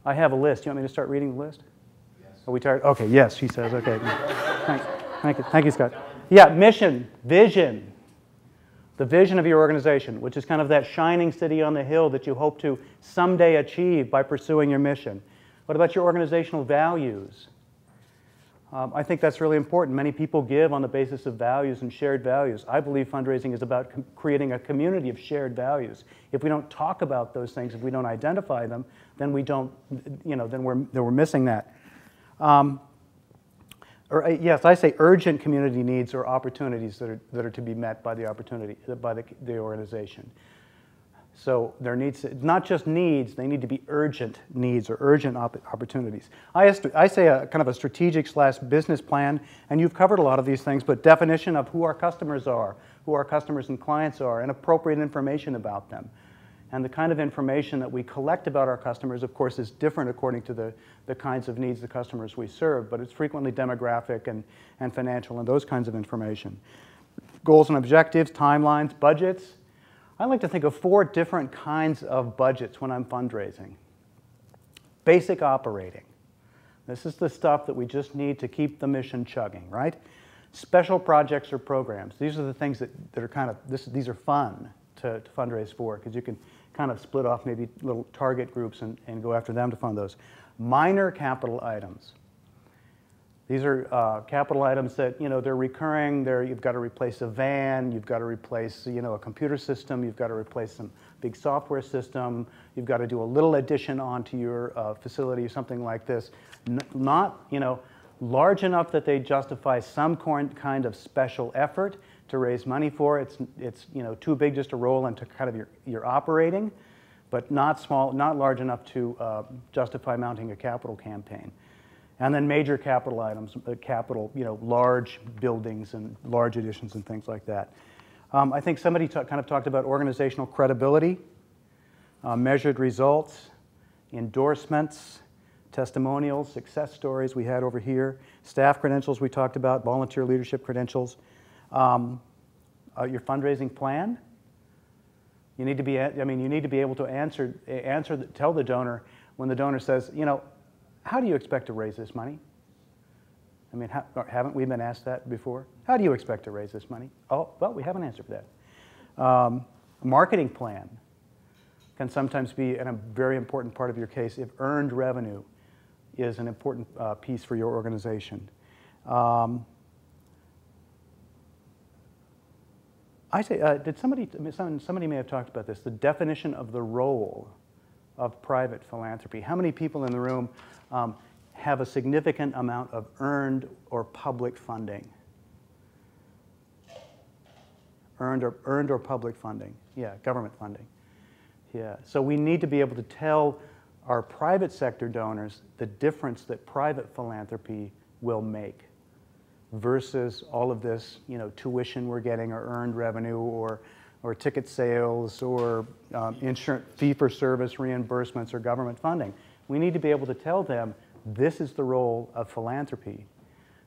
I have a list. You want me to start reading the list? Yes. Are we tired? Okay, yes, she says. Okay. Thanks. Thank you, Scott. Yeah, mission, vision. The vision of your organization, which is kind of that shining city on the hill that you hope to someday achieve by pursuing your mission. What about your organizational values? I think that's really important. Many people give on the basis of values and shared values. I believe fundraising is about creating a community of shared values. If we don't talk about those things, if we don't identify them, then we don't, then we're missing that. Yes, I say urgent community needs or opportunities that are to be met by the organization. So there needs not just needs; they need to be urgent needs or urgent opportunities. I say a kind of a strategic / business plan, and you've covered a lot of these things. But definition of who our customers are, who our customers and clients are, and appropriate information about them. And the kind of information that we collect about our customers, of course, is different according to the kinds of needs the customers we serve, but it's frequently demographic and financial and those kinds of information. Goals and objectives, timelines, budgets. I like to think of 4 different kinds of budgets when I'm fundraising. Basic operating. This is the stuff that we just need to keep the mission chugging, right? Special projects or programs. These are the things that are kind of, these are fun to fundraise for because you can kind of split off maybe little target groups and go after them to fund those. Minor capital items. These are capital items that, they're recurring. You've got to replace a van. You've got to replace, a computer system. You've got to replace some big software system. You've got to do a little addition onto your facility, something like this. Not, large enough that they justify some kind of special effort to raise money for. It's too big just to roll into kind of your operating, but not small, not large enough to justify mounting a capital campaign. And then major capital items, large buildings and large additions and things like that. I think somebody kind of talked about organizational credibility, measured results, endorsements, testimonials, success stories we had over here, staff credentials we talked about, volunteer leadership credentials, your fundraising plan. You need to be, you need to be able to tell the donor when the donor says, how do you expect to raise this money? Haven't we been asked that before? How do you expect to raise this money? Oh, well, we have an answer for that. A marketing plan can sometimes be a very important part of your case if earned revenue is an important piece for your organization. I say, somebody may have talked about this, the definition of the role of private philanthropy. How many people in the room have a significant amount of earned or public funding? Earned or public funding. Yeah, government funding. Yeah, so we need to be able to tell our private sector donors the difference that private philanthropy will make versus all of this, tuition we're getting or earned revenue or ticket sales or insurance fee-for-service reimbursements or government funding. We need to be able to tell them this is the role of philanthropy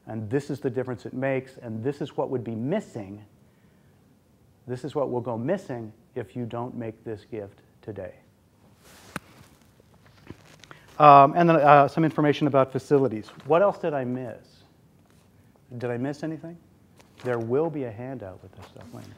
and this is the difference it makes and this is what would be missing. This is what will go missing if you don't make this gift today. And then some information about facilities. What else did I miss? Did I miss anything? There will be a handout with this stuff later.